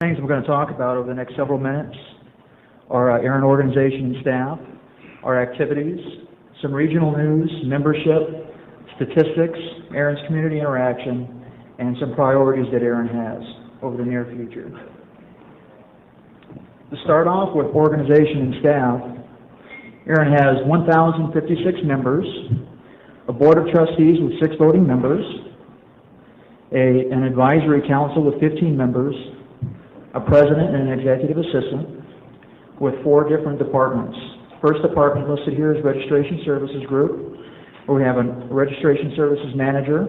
Things we're going to talk about over the next several minutes are ARIN organization and staff, our activities, some regional news, membership, statistics, ARIN's community interaction, and some priorities that ARIN has over the near future. To start off with organization and staff, ARIN has 1,056 members, a board of trustees with 6 voting members, an advisory council with 15 members, a president and an executive assistant with 4 different departments. First department listed here is Registration Services Group, where we have a Registration Services Manager,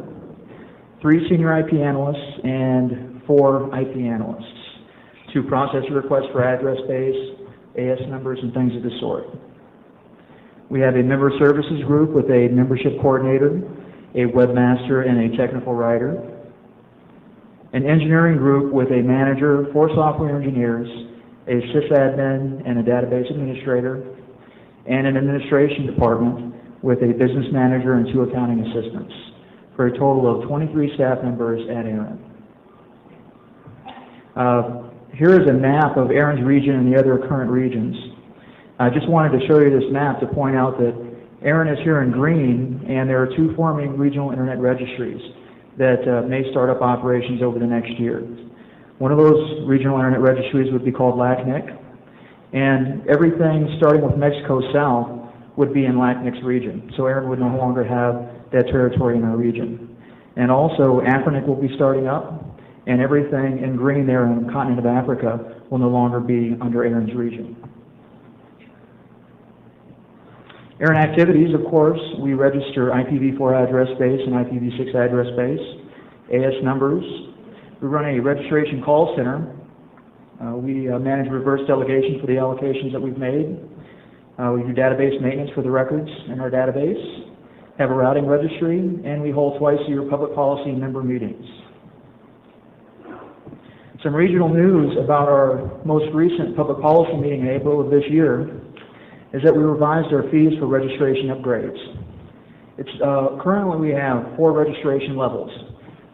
3 Senior IP Analysts, and 4 IP Analysts to process requests for address space, AS numbers, and things of the sort. We have a Member Services Group with a Membership Coordinator, a Webmaster, and a Technical Writer. An engineering group with a manager, 4 software engineers, a sysadmin and a database administrator, and an administration department with a business manager and 2 accounting assistants, for a total of 23 staff members at ARIN. Here is a map of ARIN's region and the other current regions. I just wanted to show you this map to point out that ARIN is here in green, and there are 2 forming regional internet registries that may start up operations over the next year. One of those regional internet registries would be called LACNIC, and everything starting with Mexico South would be in LACNIC's region, so ARIN would no longer have that territory in our region. And also, AFRINIC will be starting up, and everything in green there in the continent of Africa will no longer be under ARIN's region. ARIN activities, of course, we register IPv4 address space and IPv6 address space, AS numbers. We run a registration call center. We manage reverse delegation for the allocations that we've made. We do database maintenance for the records in our database, have a routing registry, and we hold twice-a-year public policy member meetings. Some regional news about our most recent public policy meeting in April of this year is that we revised our fees for registration upgrades. Currently we have 4 registration levels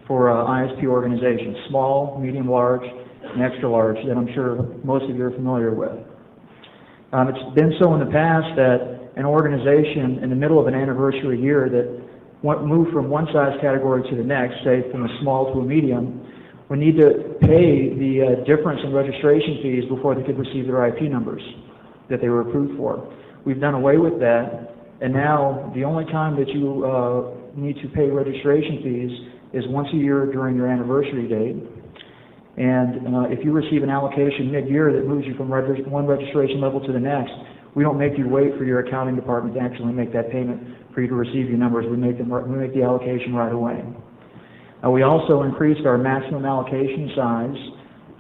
for ISP organizations, small, medium, large, and extra large, that I'm sure most of you are familiar with. It's been so in the past that an organization in the middle of an anniversary year that moved from one size category to the next, say from a small to a medium, would need to pay the difference in registration fees before they could receive their IP numbers that they were approved for. We've done away with that, and now the only time that you need to pay registration fees is once a year during your anniversary date. And if you receive an allocation mid-year that moves you from one registration level to the next, we don't make you wait for your accounting department to actually make that payment for you to receive your numbers. We make the allocation right away. We also increased our maximum allocation size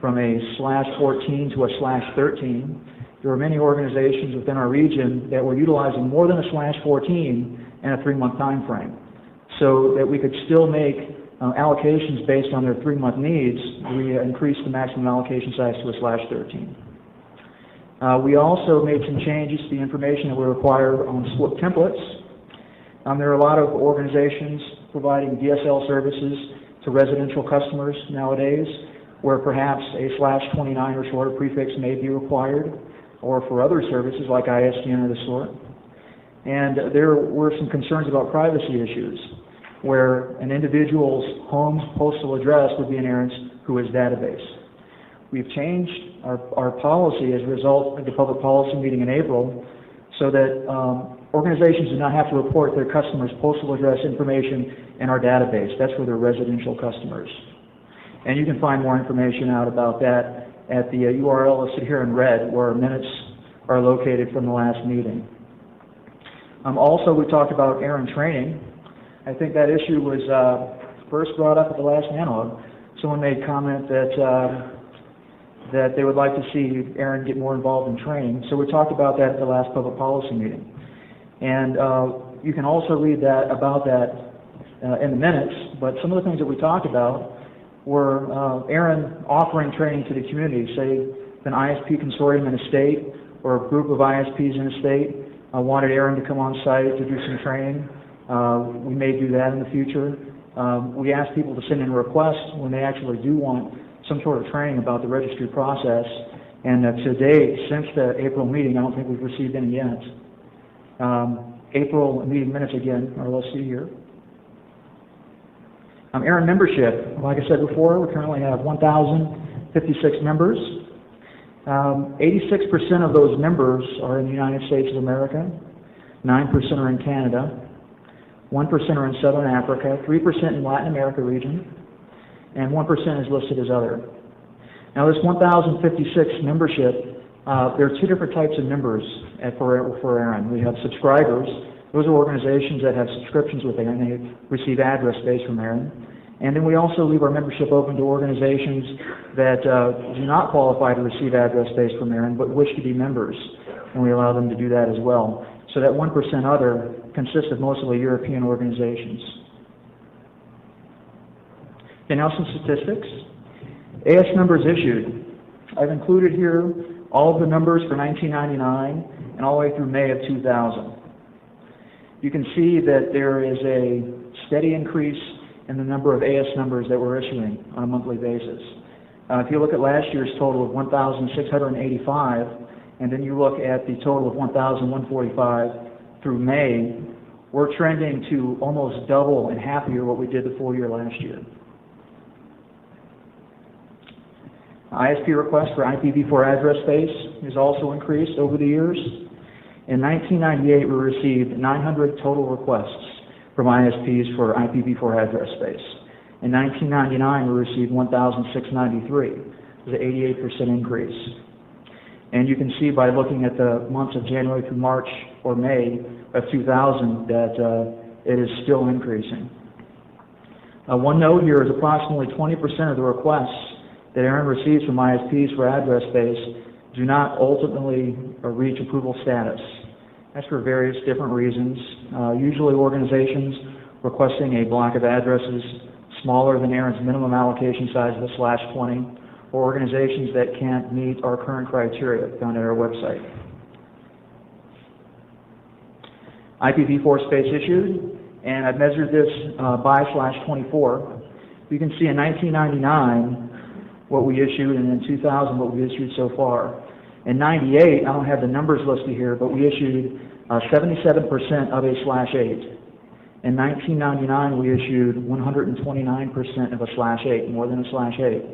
from a /14 to a /13. There were many organizations within our region that were utilizing more than a /14 in a 3-month time frame, so that we could still make allocations based on their 3-month needs. We increased the maximum allocation size to a /13. We also made some changes to the information that we require on SWIP templates. There are a lot of organizations providing DSL services to residential customers nowadays, where perhaps a /29 or shorter prefix may be required, or for other services like ISDN or the sort. And there were some concerns about privacy issues, where an individual's home postal address would be in ARIN's WHOIS database. We've changed our policy as a result of the public policy meeting in April, so that organizations do not have to report their customers' postal address information in our database. That's for their residential customers. And you can find more information out about that at the URL listed here in red, where our minutes are located from the last meeting. Also, we talked about ARIN training. I think that issue was first brought up at the last NANOG. Someone made comment that they would like to see ARIN get more involved in training. So we talked about that at the last public policy meeting. And you can also read about that in the minutes, but some of the things that we talked about were ARIN offering training to the community. Say an ISP consortium in a state or a group of ISPs in a state wanted ARIN to come on site to do some training. We may do that in the future. We ask people to send in requests when they actually do want some sort of training about the registry process. And to date, since the April meeting, I don't think we've received any yet. April meeting minutes again, or let's see here. ARIN membership, like I said before, we currently have 1,056 members. 86% of those members are in the United States of America, 9% are in Canada, 1% are in Southern Africa, 3% in Latin America region, and 1% is listed as other. Now this 1,056 membership, there are two different types of members for ARIN. We have subscribers. Those are organizations that have subscriptions with ARIN. They receive address space from ARIN. And then we also leave our membership open to organizations that do not qualify to receive address space from ARIN but wish to be members, and we allow them to do that as well. So that 1% other consists of mostly European organizations. Okay, now some statistics. AS numbers issued. I've included here all of the numbers for 1999 and all the way through May of 2000. You can see that there is a steady increase in the number of AS numbers that we're issuing on a monthly basis. If you look at last year's total of 1,685, and then you look at the total of 1,145 through May, we're trending to almost double in half a year what we did the full year last year. ISP requests for IPv4 address space has also increased over the years. In 1998, we received 900 total requests from ISPs for IPv4 address space. In 1999, we received 1,693. It was an 88% increase. And you can see by looking at the months of January through March or May of 2000 that it is still increasing. One note here is approximately 20% of the requests that ARIN receives from ISPs for address space do not ultimately reach approval status. That's for various different reasons. Usually organizations requesting a block of addresses smaller than ARIN's minimum allocation size of a /20, or organizations that can't meet our current criteria found at our website. IPv4 space issued, and I've measured this by /24. You can see in 1999 what we issued, and in 2000 what we issued so far. In 98, I don't have the numbers listed here, but we issued 77% of a /8. In 1999, we issued 129% of a /8, more than a /8.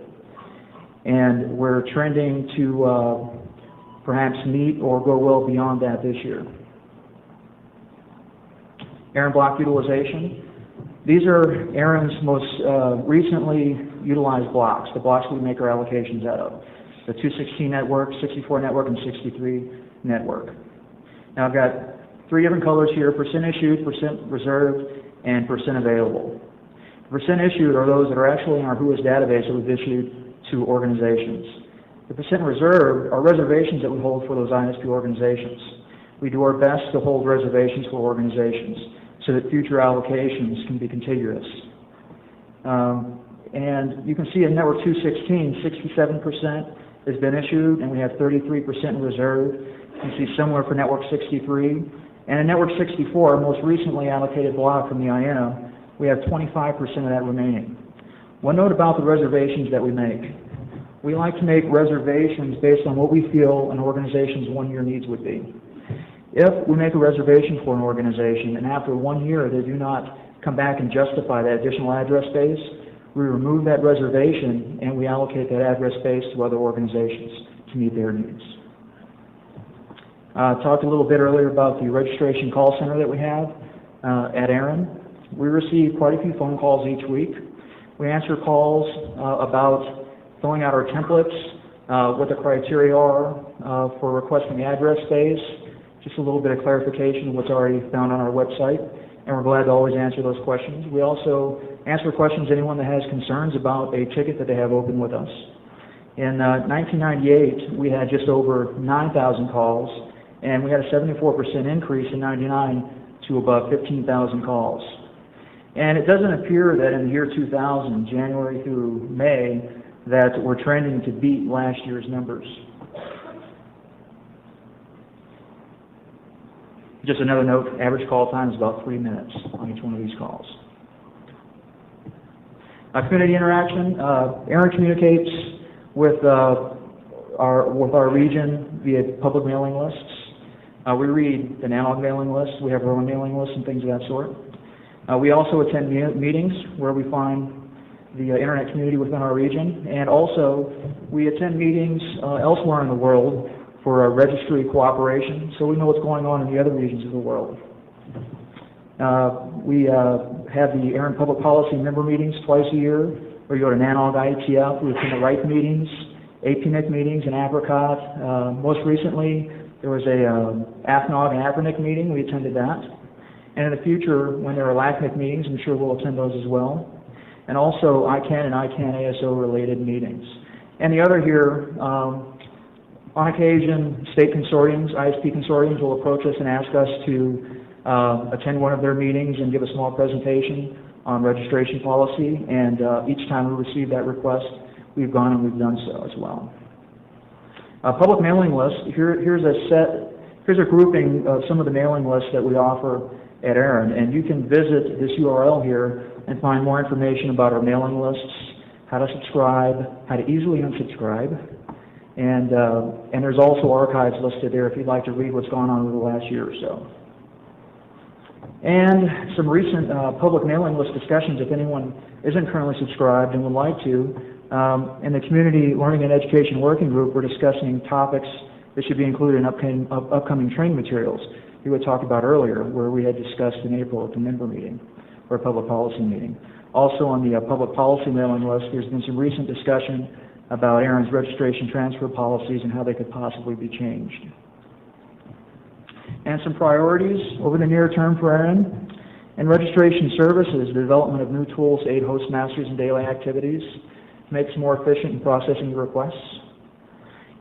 And we're trending to perhaps meet or go well beyond that this year. ARIN block utilization. These are ARIN's most recently utilized blocks, the blocks we make our allocations out of. The 216 network, 64 network, and 63 network. Now I've got three different colors here: percent issued, percent reserved, and percent available. Percent issued are those that are actually in our WHOIS database that we've issued to organizations. The percent reserved are reservations that we hold for those ISP organizations. We do our best to hold reservations for organizations so that future allocations can be contiguous. And you can see in network 216, 67% has been issued, and we have 33% in reserve. You can see similar for network 63. And in network 64, our most recently allocated block from the INA, we have 25% of that remaining. One note about the reservations that we make. We like to make reservations based on what we feel an organization's one-year needs would be. If we make a reservation for an organization and after 1 year they do not come back and justify that additional address space, we remove that reservation and we allocate that address space to other organizations to meet their needs. Talked a little bit earlier about the registration call center that we have at ARIN. We receive quite a few phone calls each week. We answer calls about filling out our templates, what the criteria are for requesting address space, just a little bit of clarification of what's already found on our website, and we're glad to always answer those questions. We also answer questions anyone that has concerns about a ticket that they have open with us. In 1998, we had just over 9,000 calls, and we had a 74% increase in 99 to above 15,000 calls. And it doesn't appear that in the year 2000, January through May, that we're trending to beat last year's numbers. Just another note, average call time is about 3 minutes on each one of these calls. Community interaction. ARIN communicates with our region via public mailing lists. We read the NANOG mailing list. We have our own mailing lists and things of that sort. We also attend meetings where we find the internet community within our region, and also we attend meetings elsewhere in the world for registry cooperation, so we know what's going on in the other regions of the world. We have the ARIN Public Policy member meetings twice a year, where you go to NANOG IETF. We attend the RIPE meetings, APNIC meetings in Apricot. Most recently, there was a AFNOG and APRNIC meeting. We attended that. And in the future, when there are LACNIC meetings, I'm sure we'll attend those as well. And also ICANN and ICANN ASO related meetings. And the other here, on occasion, state consortiums, ISP consortiums will approach us and ask us to attend one of their meetings and give a small presentation on registration policy. And each time we receive that request, we've gone and we've done so as well. Public mailing list, here's a grouping of some of the mailing lists that we offer at ARIN, and you can visit this URL here and find more information about our mailing lists, how to subscribe, how to easily unsubscribe, and there's also archives listed there if you'd like to read what's gone on over the last year or so. And some recent public mailing list discussions, if anyone isn't currently subscribed and would like to. In the Community Learning and Education Working Group, we're discussing topics that should be included in upcoming training materials we had talked about earlier, where we had discussed in April at the member meeting, or public policy meeting. Also on the public policy mailing list, there's been some recent discussion about ARIN's registration transfer policies and how they could possibly be changed. And some priorities over the near term for ARIN. In registration services, the development of new tools to aid host masters in daily activities, make us more efficient in processing requests,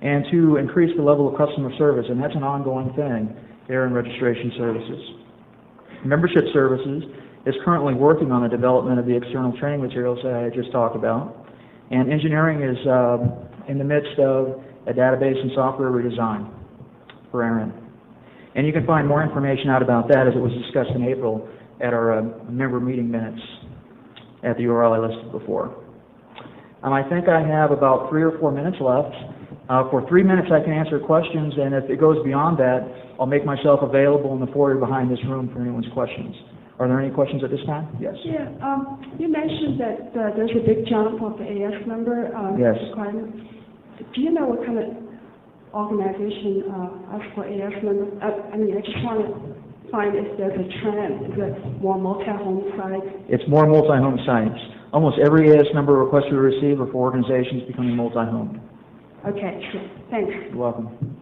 and to increase the level of customer service, and that's an ongoing thing there in registration services. Membership services is currently working on the development of the external training materials that I just talked about, and engineering is in the midst of a database and software redesign for ARIN. And you can find more information out about that as it was discussed in April at our member meeting minutes at the URL I listed before. I think I have about 3 or 4 minutes left. For 3 minutes I can answer questions, and if it goes beyond that, I'll make myself available in the foyer behind this room for anyone's questions. Are there any questions at this time? Yes. Yeah, you mentioned that there's a big jump of the AS number yes. requirement. Do you know what kind of organization asks for AS number? I mean, I just want to find if there's a trend. Is it more multi-home sites? It's more multi-home sites. Almost every AS number request we receive are for organizations becoming multi-home. Okay, sure. Thanks. You're welcome.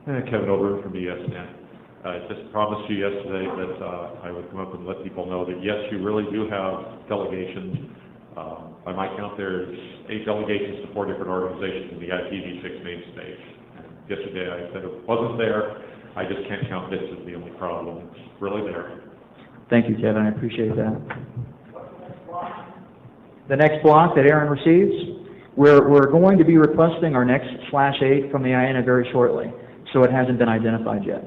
Kevin Ober from ESNet. I just promised you yesterday that I would come up and let people know that yes, you really do have delegations. By my count, there's 8 delegations to 4 different organizations in the IPv6 main stage. And yesterday I said it wasn't there. I just can't count this as the only problem. It's really there. Thank you, Kevin. I appreciate that. The next block that ARIN receives, we're going to be requesting our next /8 from the IANA very shortly, so it hasn't been identified yet.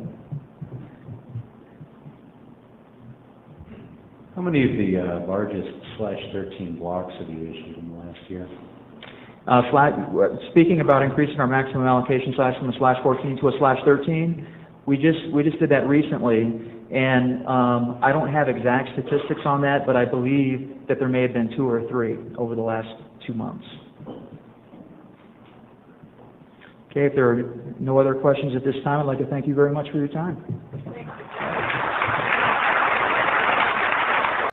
How many of the largest /13 blocks have you issued in the last year? Speaking about increasing our maximum allocation size from a /14 to a /13, we just did that recently, and I don't have exact statistics on that, but I believe that there may have been 2 or 3 over the last 2 months. Okay, if there are no other questions at this time, I'd like to thank you very much for your time.